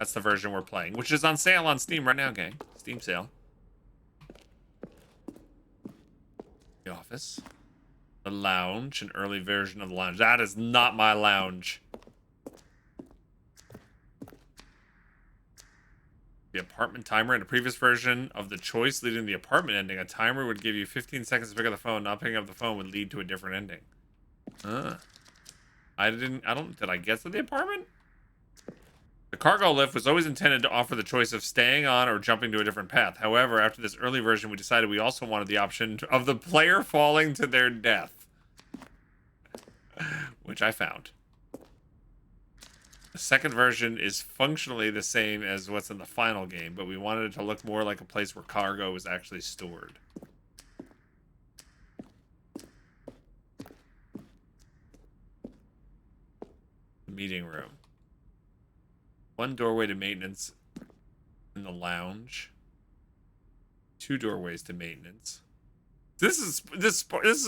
That's the version we're playing, which is on sale on Steam right now, gang. Steam sale. The office. The lounge, an early version of the lounge. That is not my lounge. The apartment timer. In a previous version of the choice leading to the apartment ending, a timer would give you 15 seconds to pick up the phone. Not picking up the phone would lead to a different ending. Did I get to the apartment? The cargo lift was always intended to offer the choice of staying on or jumping to a different path. However, after this early version, we decided we also wanted the option of the player falling to their death. Which I found. The second version is functionally the same as what's in the final game, but we wanted it to look more like a place where cargo was actually stored. Meeting room. One doorway to maintenance in the lounge. 2 doorways to maintenance. This is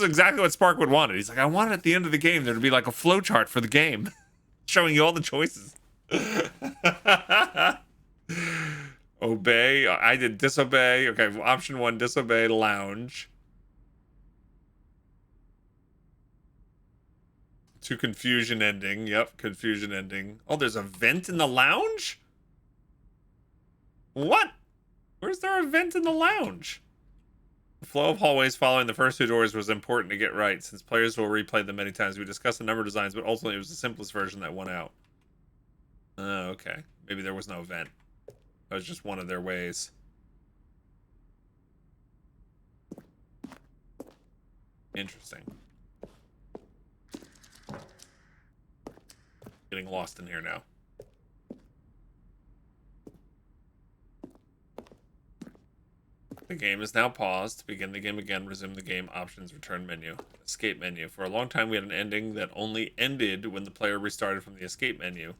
exactly what Spark would want. He's like, I want it at the end of the game there to be like a flowchart for the game, showing you all the choices. Obey. I did disobey. Okay, option 1, disobey lounge. To confusion ending. Yep, confusion ending. Oh, there's a vent in the lounge? What? Where's there a vent in the lounge? The flow of hallways following the first 2 doors was important to get right, since players will replay them many times. We discussed a number of designs, but ultimately it was the simplest version that won out. Oh, okay. Maybe there was no vent. That was just one of their ways. Interesting. Getting lost in here now. The game is now paused. Begin the game again. Resume the game. Options. Return menu. Escape menu. For a long time, we had an ending that only ended when the player restarted from the escape menu.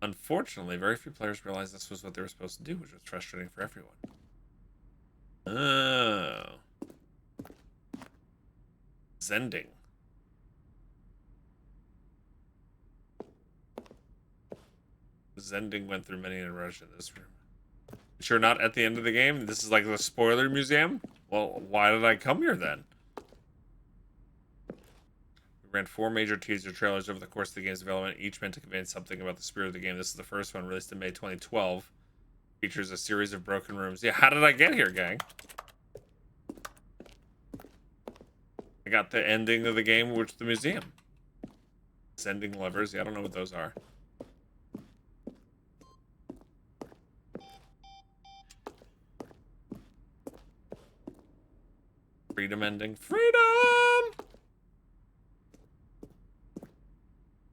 Unfortunately, very few players realized this was what they were supposed to do, which was frustrating for everyone. Oh. Zending. Zending went through many iterations in this room. Sure, not at the end of the game? This is like the spoiler museum? Well, why did I come here then? We ran 4 major teaser trailers over the course of the game's development, each meant to convey something about the spirit of the game. This is the first one, released in May 2012. Features a series of broken rooms. Yeah, how did I get here, gang? I got the ending of the game, which is the museum. Sending levers. Yeah, I don't know what those are. Freedom ending. Freedom!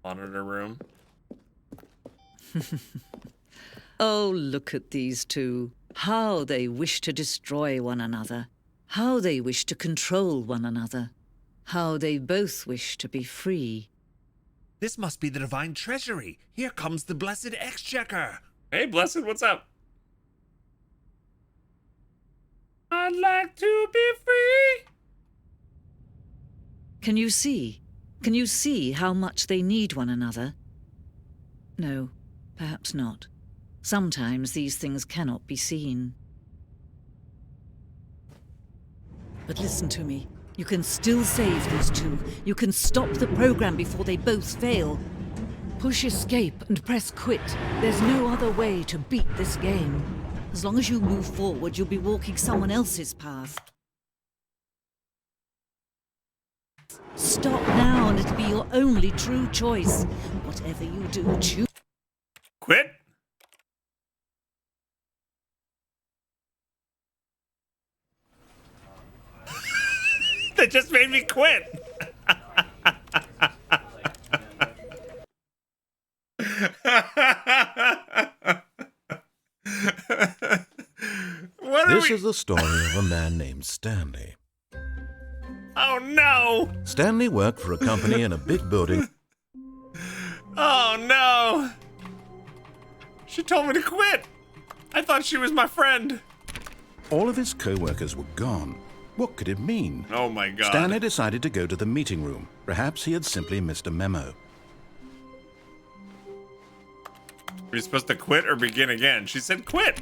Monitor room. Oh, look at these two. How they wish to destroy one another. How they wish to control one another. How they both wish to be free. This must be the divine treasury. Here comes the blessed exchequer. Hey, Blessed, what's up? I'd like to be free. Can you see? Can you see how much they need one another? No, perhaps not. Sometimes these things cannot be seen. But listen to me. You can still save these two. You can stop the program before they both fail. Push escape and press quit. There's no other way to beat this game. As long as you move forward, you'll be walking someone else's path. Stop now and it'll be your only true choice. Whatever you do, choose. Quit? That just made me quit. This is the story of a man named Stanley. Oh no! Stanley worked for a company in a big building. Oh no! She told me to quit! I thought she was my friend! All of his co-workers were gone. What could it mean? Oh my god. Stanley decided to go to the meeting room. Perhaps he had simply missed a memo. Are you supposed to quit or begin again? She said quit.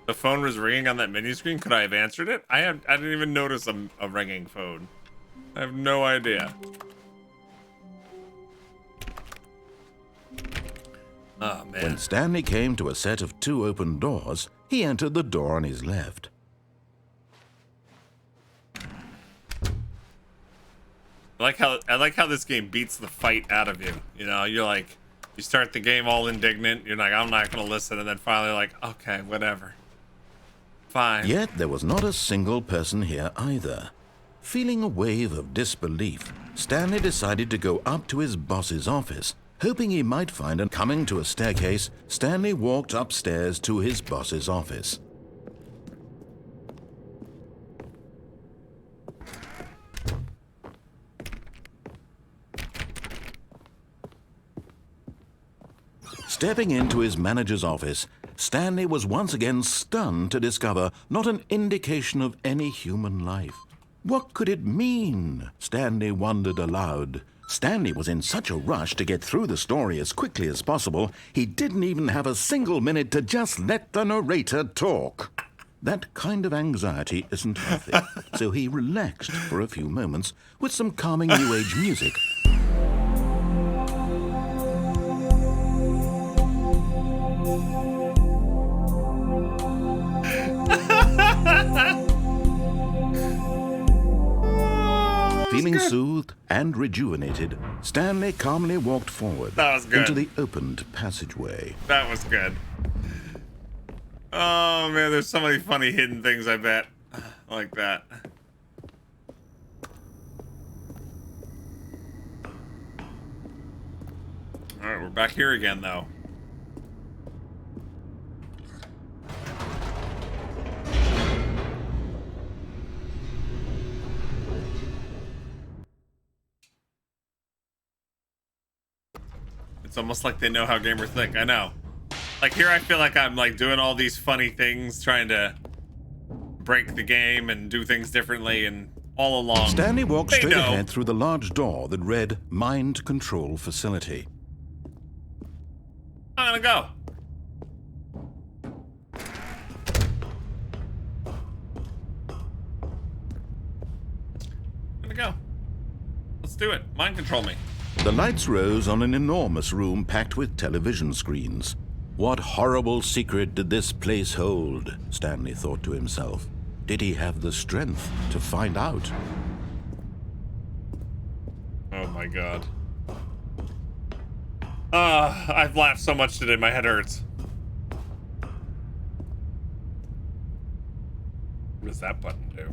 The phone was ringing on that menu screen. Could I have answered it? I didn't even notice a ringing phone. I have no idea. Oh, man. When Stanley came to a set of 2 open doors, he entered the door on his left. I like how this game beats the fight out of you. You know, you're like, you start the game all indignant. You're like, I'm not gonna listen, and then finally like, okay, whatever. Fine. Yet there was not a single person here either. Feeling a wave of disbelief, Stanley decided to go up to his boss's office, hoping he might find him. Coming to a staircase, Stanley walked upstairs to his boss's office. Stepping into his manager's office, Stanley was once again stunned to discover not an indication of any human life. What could it mean? Stanley wondered aloud. Stanley was in such a rush to get through the story as quickly as possible, he didn't even have a single minute to just let the narrator talk. That kind of anxiety isn't healthy, so he relaxed for a few moments with some calming New Age music. Feeling soothed and rejuvenated, Stanley calmly walked forward That was good. into the opened passageway. That was good. Oh man, there's so many funny hidden things, I bet. Like that. Alright, we're back here again though. It's almost like they know how gamers think. I know. Like here I feel like I'm like doing all these funny things, trying to break the game and do things differently, and all along Stanley walked they straight know. ahead through the large door that read Mind Control Facility. I'm gonna go. I'm gonna go. Let's do it. Mind control me. The lights rose on an enormous room packed with television screens. What horrible secret did this place hold? Stanley thought to himself. Did he have the strength to find out? Oh my god. I've laughed so much today, my head hurts. What does that button do?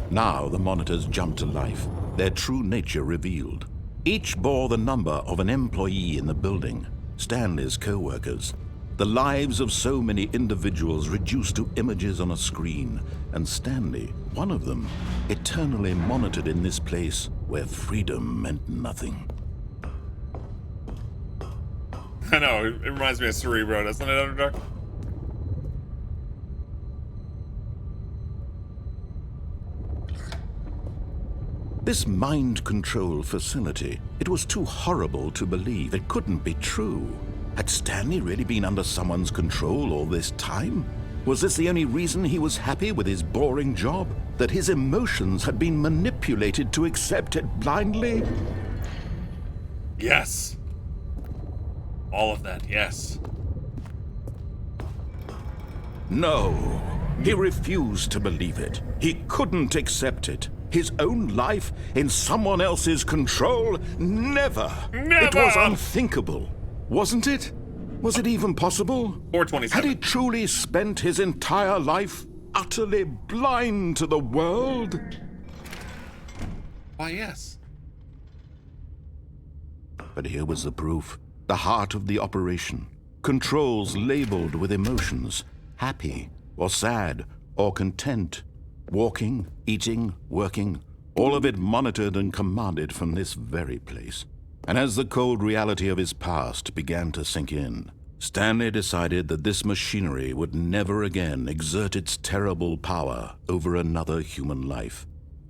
Now the monitors jumped to life, their true nature revealed. Each bore the number of an employee in the building, Stanley's co-workers. The lives of so many individuals reduced to images on a screen, and Stanley, one of them, eternally monitored in this place where freedom meant nothing. I know, it reminds me of Cerebro, doesn't it, Underdog? This mind control facility, it was too horrible to believe. It couldn't be true. Had Stanley really been under someone's control all this time? Was this the only reason he was happy with his boring job? That his emotions had been manipulated to accept it blindly? Yes. All of that, yes. No. He refused to believe it. He couldn't accept it. His own life in someone else's control? Never! Never! It was unthinkable, wasn't it? Was it even possible? 427. Had he truly spent his entire life utterly blind to the world? Why, yes. But here was the proof. The heart of the operation. Controls labeled with emotions. Happy, or sad, or content. Walking, eating, working, all of it monitored and commanded from this very place. And as the cold reality of his past began to sink in, Stanley decided that this machinery would never again exert its terrible power over another human life,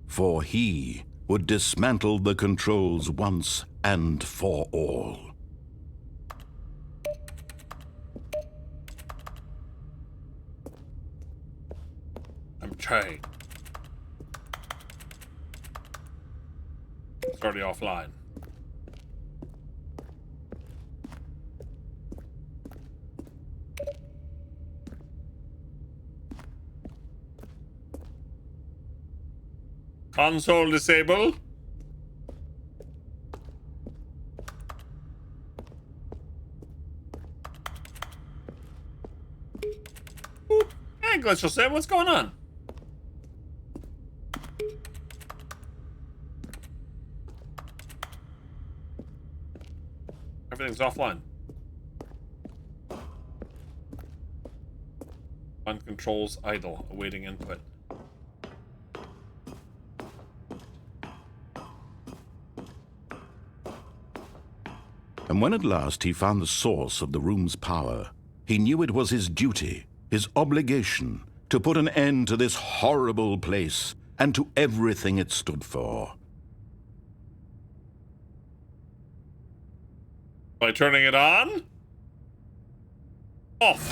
for he would dismantle the controls once and for all. I'm trying. It's already offline. Console disable. Oop. Hey, Glacial Sam, what's going on? Everything's offline. On controls idle, awaiting input. And when at last he found the source of the room's power, he knew it was his duty, his obligation, to put an end to this horrible place and to everything it stood for. By turning it on? Off.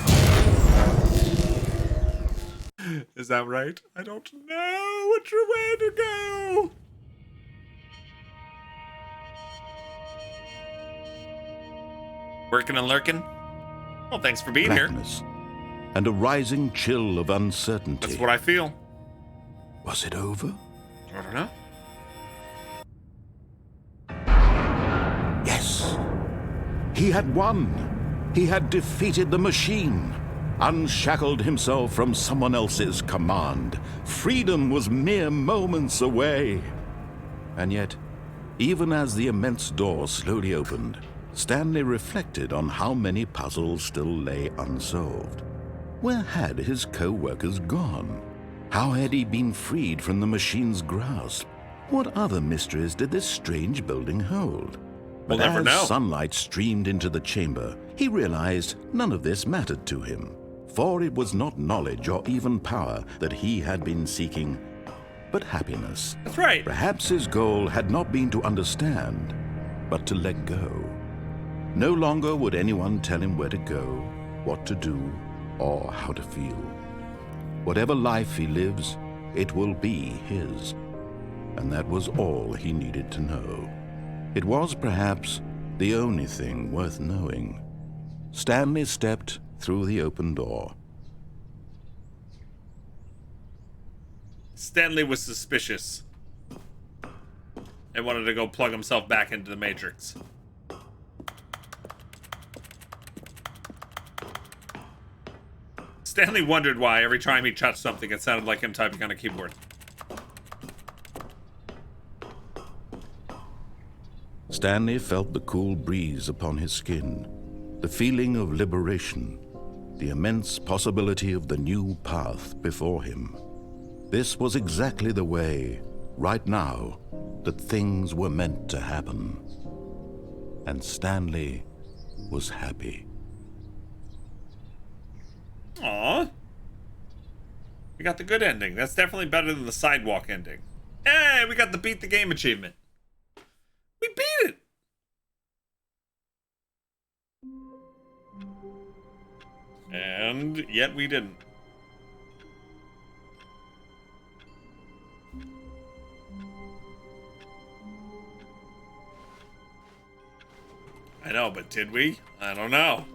Is that right? I don't know which way to go. Working and lurking? Well, thanks for being Blackness here. And a rising chill of uncertainty. That's what I feel. Was it over? I don't know. Yes. He had won. He had defeated the machine, unshackled himself from someone else's command. Freedom was mere moments away. And yet, even as the immense door slowly opened, Stanley reflected on how many puzzles still lay unsolved. Where had his co-workers gone? How had he been freed from the machine's grasp? What other mysteries did this strange building hold? We'll But never as know. sunlight streamed into the chamber, he realized none of this mattered to him, for it was not knowledge or even power that he had been seeking, but happiness. That's right. Perhaps his goal had not been to understand, but to let go. No longer would anyone tell him where to go, what to do, or how to feel. Whatever life he lives, it will be his. And that was all he needed to know. It was perhaps the only thing worth knowing. Stanley stepped through the open door. Stanley was suspicious and wanted to go plug himself back into the Matrix. Stanley wondered why every time he touched something, it sounded like him typing on a keyboard. Stanley felt the cool breeze upon his skin, the feeling of liberation, the immense possibility of the new path before him. This was exactly the way, right now, that things were meant to happen. And Stanley was happy. Aww. We got the good ending. That's definitely better than the sidewalk ending. Hey, we got the beat the game achievement. We beat it! And yet we didn't. I know, but did we? I don't know.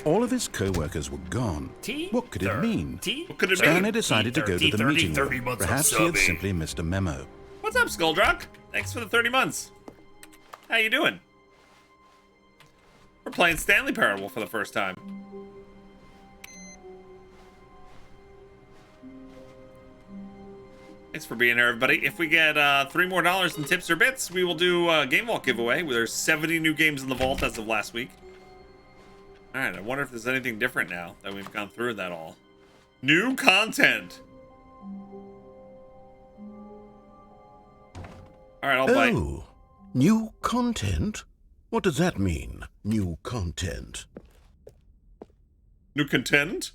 All of his co-workers were gone. What could it mean? What could it Stanley mean? decided to go to the meeting room. Perhaps he had simply missed a memo. What's up, Skulldrock? Thanks for the 30 months. How you doing? We're playing Stanley Parable for the first time. Thanks for being here, everybody. If we get $3 more in tips or bits, we will do a Game Vault giveaway. There's 70 new games in the vault as of last week. Alright, I wonder if there's anything different now that we've gone through that all. New content! Alright, I'll bite. Oh, new content? What does that mean, new content? New content?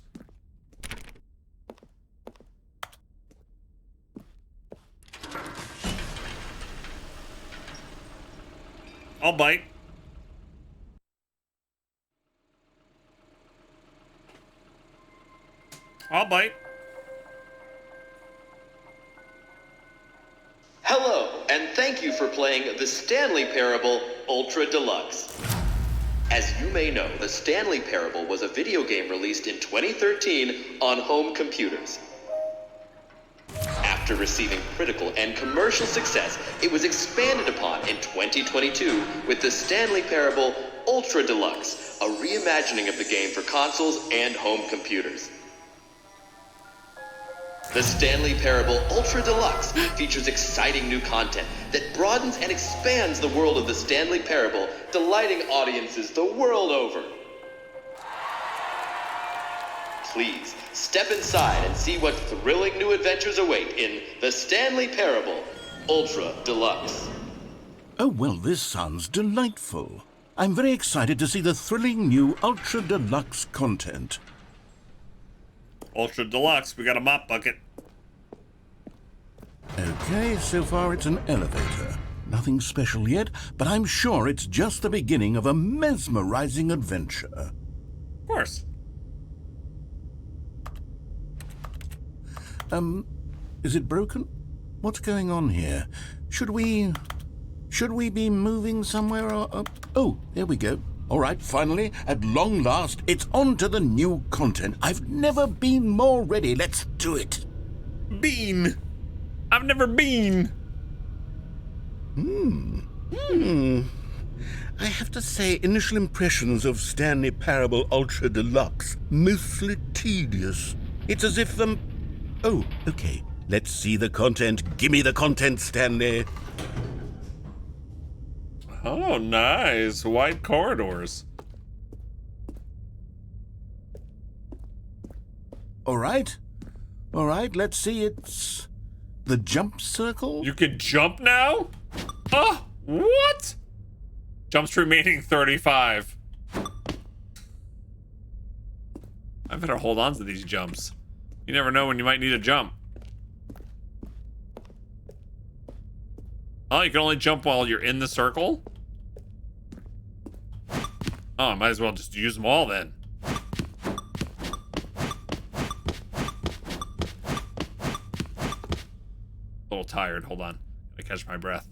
I'll bite. I'll bite. Hello, and thank you for playing the Stanley Parable Ultra Deluxe. As you may know, the Stanley Parable was a video game released in 2013 on home computers. After receiving critical and commercial success, it was expanded upon in 2022 with the Stanley Parable Ultra Deluxe, a reimagining of the game for consoles and home computers. The Stanley Parable Ultra Deluxe features exciting new content that broadens and expands the world of the Stanley Parable, delighting audiences the world over. Please, step inside and see what thrilling new adventures await in the Stanley Parable Ultra Deluxe. Oh, well, this sounds delightful. I'm very excited to see the thrilling new Ultra Deluxe content. Ultra Deluxe, we got a mop bucket. Okay, so far it's an elevator. Nothing special yet, but I'm sure it's just the beginning of a mesmerizing adventure. Of course. Is it broken? What's going on here? Should we be moving somewhere or... Oh, there we go. All right, finally, at long last, it's on to the new content. I've never been more ready. Let's do it. Bean. I've never been. I have to say, initial impressions of Stanley Parable Ultra Deluxe, mostly tedious. It's as if Oh, okay. Let's see the content. Gimme the content, Stanley. Oh, nice. Wide corridors. All right, let's see. It's the jump circle. You can jump now? Oh, what? Jumps remaining 35. I better hold on to these jumps. You never know when you might need a jump. Oh, you can only jump while you're in the circle? Oh, I might as well just use them all then. A little tired, hold on. Gotta catch my breath.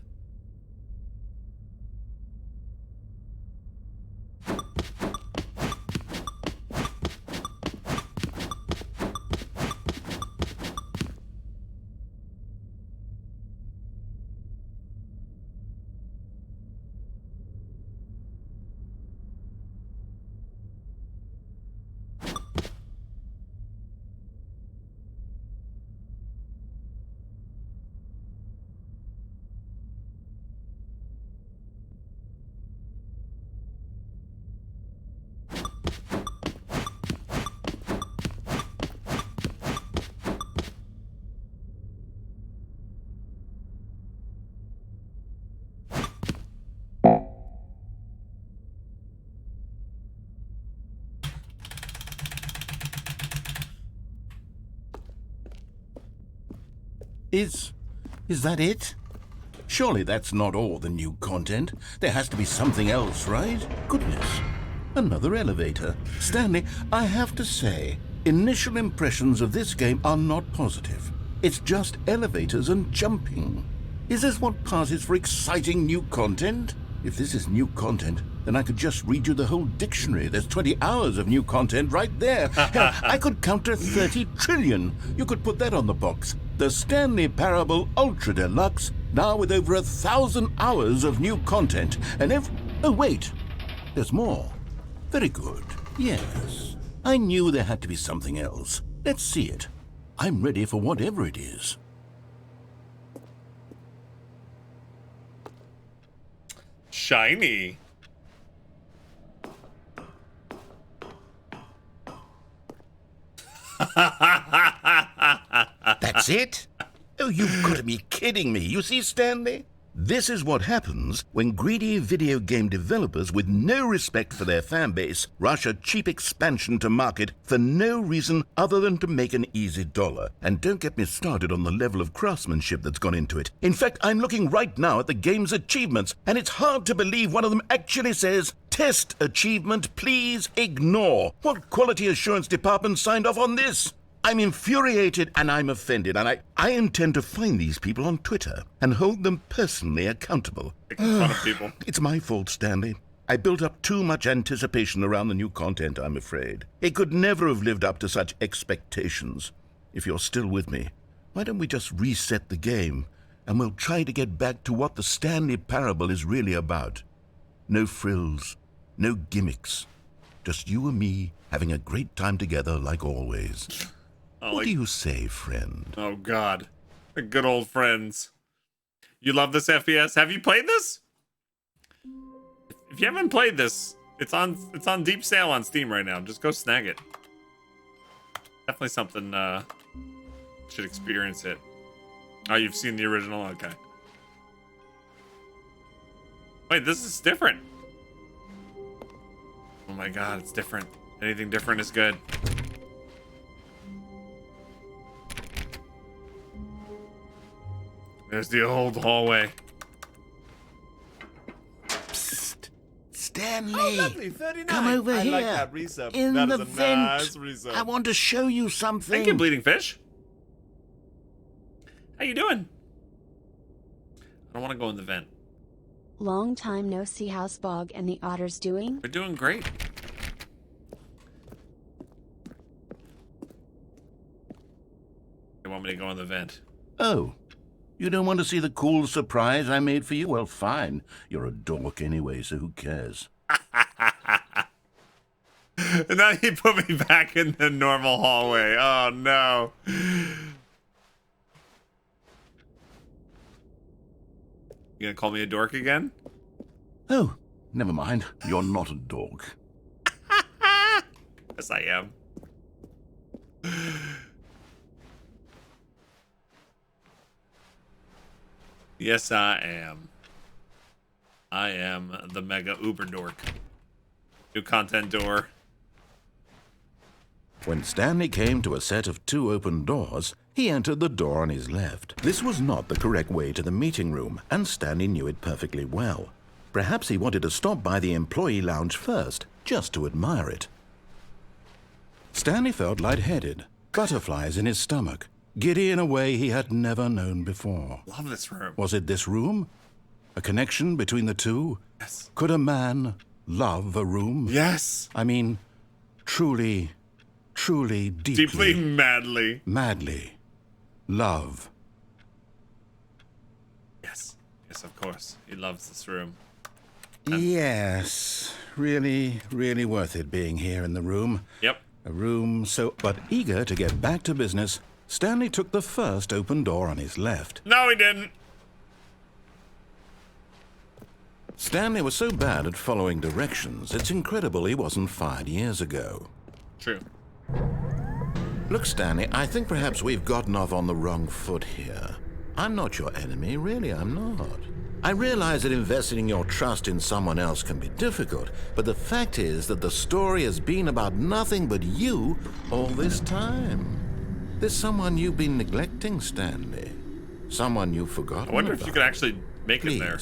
Is that it? Surely that's not all the new content. There has to be something else, right? Goodness. Another elevator. Stanley, I have to say, initial impressions of this game are not positive. It's just elevators and jumping. Is this what passes for exciting new content? If this is new content, then I could just read you the whole dictionary. There's 20 hours of new content right there. Hell, I could count to 30 trillion. You could put that on the box. The Stanley Parable Ultra Deluxe, now with over 1,000 hours of new content. And oh, wait. There's more. Very good. Yes. I knew there had to be something else. Let's see it. I'm ready for whatever it is. Shiny. That's it? Oh, you've got to be kidding me. You see, Stanley? This is what happens when greedy video game developers with no respect for their fan base rush a cheap expansion to market for no reason other than to make an easy dollar. And don't get me started on the level of craftsmanship that's gone into it. In fact, I'm looking right now at the game's achievements, and it's hard to believe one of them actually says, "Test achievement, please ignore." What quality assurance department signed off on this? I'm infuriated and I'm offended, and I intend to find these people on Twitter and hold them personally accountable. Making fun of people. It's my fault, Stanley. I built up too much anticipation around the new content, I'm afraid. It could never have lived up to such expectations. If you're still with me, why don't we just reset the game, and we'll try to get back to what the Stanley Parable is really about. No frills, no gimmicks. Just you and me having a great time together like always. What do you say, friend? Oh, God. The good old friends. You love this FPS? Have you played this? If you haven't played this, it's on deep sale on Steam right now. Just go snag it. Definitely something, should experience it. Oh, you've seen the original? Okay. Wait, this is different. Oh my God, it's different. Anything different is good. There's the old hallway. Psst. Stanley! Oh, lovely, 39. Come over I here. like that resub. In That the is a vent. nice resub. I want to show you something. Thank you, Bleeding Fish. How you doing? I don't want to go in the vent. Long time no see. How's Bog and the Otters doing? We're doing great. They want me to go in the vent. Oh, you don't want to see the cool surprise I made for you? Well, fine. You're a dork anyway, so who cares? And now he put me back in the normal hallway. Oh, no. You gonna call me a dork again? Oh, never mind. You're not a dork. Yes, I am. Yes, I am. I am the mega uber dork. New content door. When Stanley came to a set of 2 open doors, he entered the door on his left. This was not the correct way to the meeting room, and Stanley knew it perfectly well. Perhaps he wanted to stop by the employee lounge first, just to admire it. Stanley felt lightheaded, butterflies in his stomach, giddy in a way he had never known before. Love this room. Was it this room? A connection between the two? Yes. Could a man love a room? Yes. I mean, truly, Deeply, madly. madly love. Yes. Yes, of course. He loves this room. Yes, really worth it being here in the room. Yep. A room so... But eager to get back to business, Stanley took the first open door on his left. No, he didn't. Stanley was so bad at following directions, it's incredible he wasn't fired years ago. True. Look, Stanley, I think perhaps we've gotten off on the wrong foot here. I'm not your enemy, really, I'm not. I realize that investing your trust in someone else can be difficult, but the fact is that the story has been about nothing but you all this time. There's someone you've been neglecting, Stanley. Someone you've forgotten I wonder if you about. could actually make Please, him there.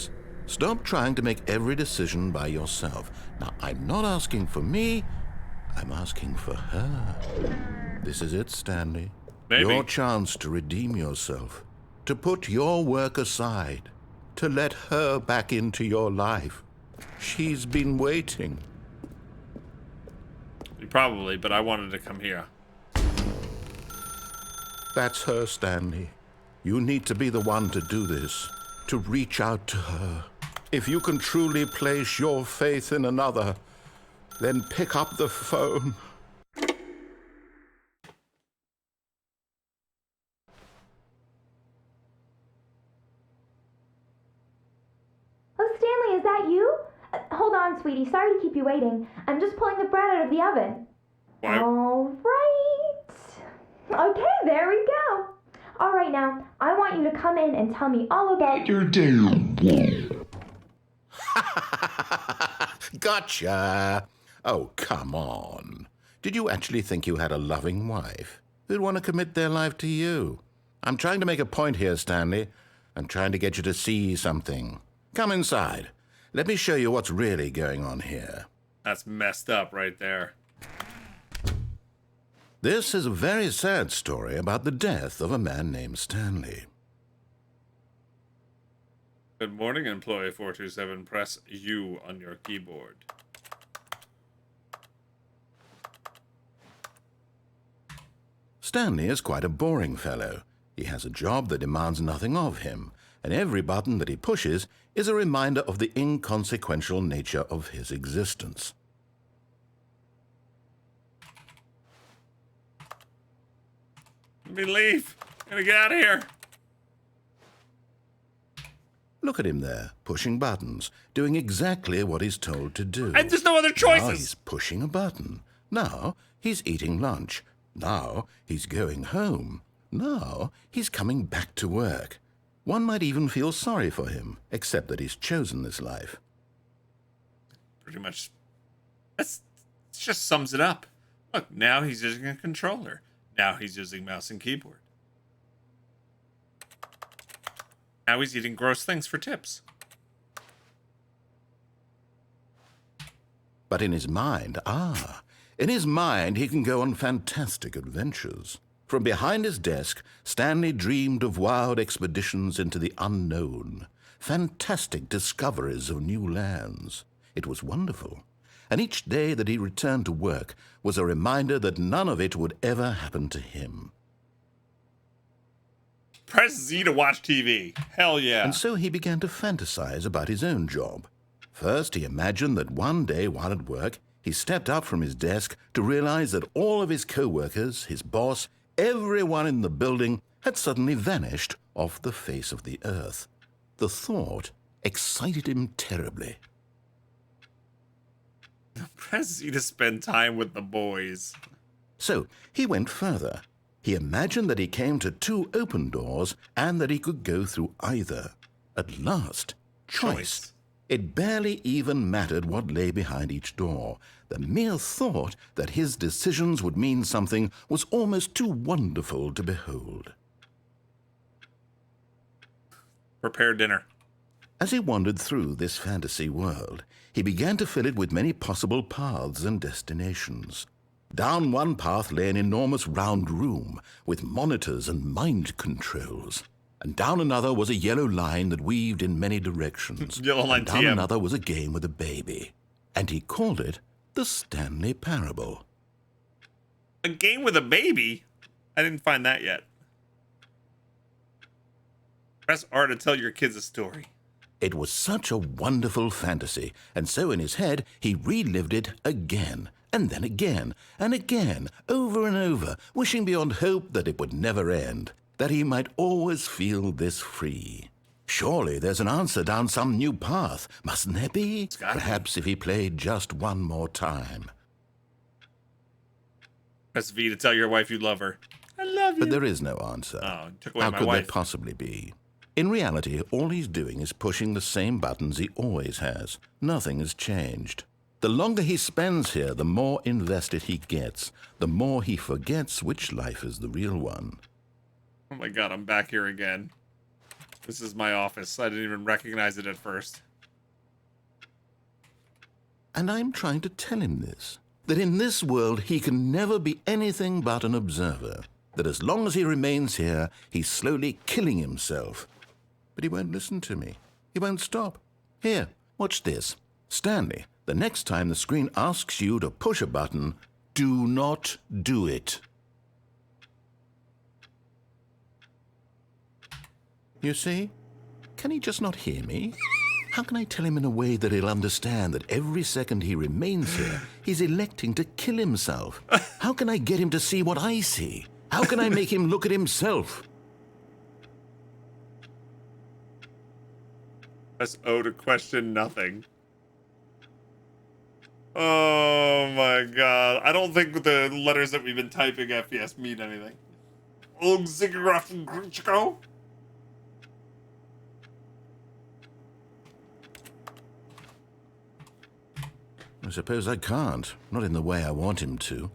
stop trying to make every decision by yourself. Now, I'm not asking for me, I'm asking for her. This is it, Stanley. Maybe. Your chance to redeem yourself, to put your work aside, to let her back into your life. She's been waiting. Probably, but I wanted to come here. That's her, Stanley. You need to be the one to do this, to reach out to her. If you can truly place your faith in another, then pick up the phone. Oh, Stanley, is that you? Hold on, sweetie. Sorry to keep you waiting. I'm just pulling the bread out of the oven. Why? All right. Okay, there we go. All right, now, I want you to come in and tell me all about Your day. Gotcha! Oh, come on. Did you actually think you had a loving wife who'd want to commit their life to you? I'm trying to make a point here, Stanley. I'm trying to get you to see something. Come inside. Let me show you what's really going on here. That's messed up right there. This is a very sad story about the death of a man named Stanley. Good morning, employee 427. Press U on your keyboard. Stanley is quite a boring fellow. He has a job that demands nothing of him, and every button that he pushes is a reminder of the inconsequential nature of his existence. Let me leave. I'm gonna get out of here. Look at him there, pushing buttons, doing exactly what he's told to do. And there's no other Now choices. he's pushing a button. Now he's eating lunch. Now he's going home. Now he's coming back to work. One might even feel sorry for him, except that he's chosen this life. Pretty much. It just sums it up. Look, now he's using a controller. Now he's using mouse and keyboard. Now he's eating gross things for tips. But in his mind, he can go on fantastic adventures. From behind his desk, Stanley dreamed of wild expeditions into the unknown, fantastic discoveries of new lands. It was wonderful. And each day that he returned to work was a reminder that none of it would ever happen to him. Press Z to watch TV. Hell yeah. And so he began to fantasize about his own job. First, he imagined that one day while at work, he stepped up from his desk to realize that all of his co-workers, his boss, everyone in the building had suddenly vanished off the face of the earth. The thought excited him terribly. Press Z to spend time with the boys. So he went further. He imagined that he came to 2 open doors and that he could go through either. At last, choice. It barely even mattered what lay behind each door. The mere thought that his decisions would mean something was almost too wonderful to behold. Prepare dinner. As he wandered through this fantasy world, he began to fill it with many possible paths and destinations. Down one path lay an enormous round room with monitors and mind controls. And down another was a yellow line that weaved in many directions. Yellow line and down TM. another was a game with a baby. And he called it the Stanley Parable. A game with a baby? I didn't find that yet. Press R to tell your kids a story. It was such a wonderful fantasy, and so in his head he relived it again, and then again, and again, over and over, wishing beyond hope that it would never end, that he might always feel this free. Surely there's an answer down some new path, mustn't there be? Perhaps if he played just one more time. Press V to tell your wife you love her. I love you. But there is no answer. Oh, you took away How my could there wife. possibly be? In reality, all he's doing is pushing the same buttons he always has. Nothing has changed. The longer he spends here, the more invested he gets, the more he forgets which life is the real one. Oh my god, I'm back here again. This is my office. I didn't even recognize it at first. And I'm trying to tell him this, that in this world he can never be anything but an observer, that as long as he remains here, he's slowly killing himself. But he won't listen to me. He won't stop. Here, watch this. Stanley, the next time the screen asks you to push a button, do not do it. You see? Can he just not hear me? How can I tell him in a way that he'll understand that every second he remains here, he's electing to kill himself? How can I get him to see what I see? How can I make him look at himself? Press O to question nothing. Oh my god. I don't think the letters that we've been typing FPS mean anything. Oh, Ziggurat and Grinchko? suppose I can't. Not in the way I want him to.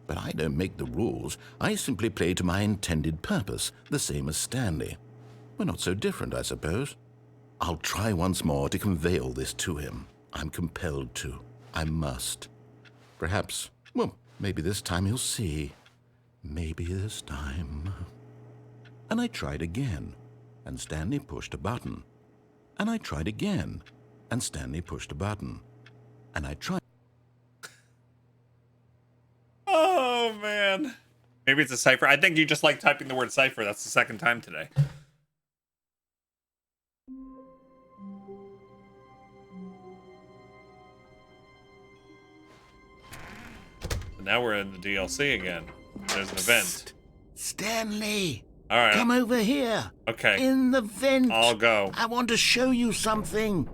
But I don't make the rules. I simply play to my intended purpose, the same as Stanley. We're not so different, I suppose. I'll try once more to convey all this to him. I'm compelled to. I must. Perhaps, well, maybe this time he'll see. Maybe this time. And I tried again, and Stanley pushed a button. And I tried again, and Stanley pushed a button. And I tried. Oh, man. Maybe it's a cipher. I think you just like typing the word cipher. That's the second time today. So now we're in the DLC again. There's an event. Stanley! All right. Come over here. Okay. In the vent. I'll go. I want to show you something.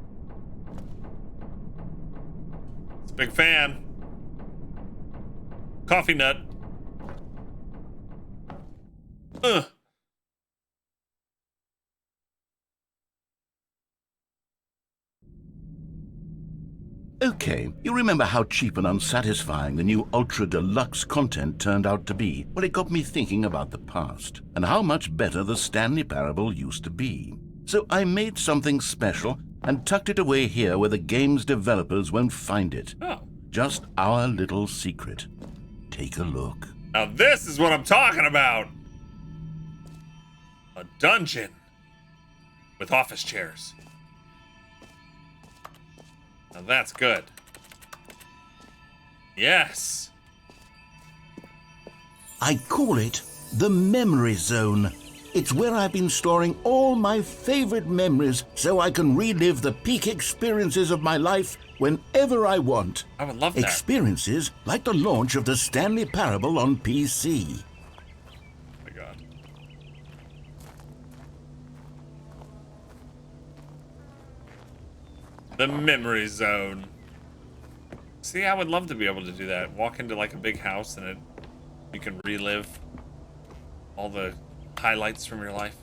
It's a big fan. Coffee nut. Ugh. Okay, you remember how cheap and unsatisfying the new Ultra Deluxe content turned out to be? Well, it got me thinking about the past, and how much better the Stanley Parable used to be. So I made something special and tucked it away here where the game's developers won't find it. Oh. Just our little secret. Take a look. Now this is what I'm talking about. A dungeon with office chairs. Now that's good. Yes. I call it the Memory Zone. It's where I've been storing all my favorite memories so I can relive the peak experiences of my life whenever I want. I would love that. Experiences like the launch of the Stanley Parable on PC. Oh my God. The memory zone. See, I would love to be able to do that. Walk into like a big house and you can relive all the highlights from your life.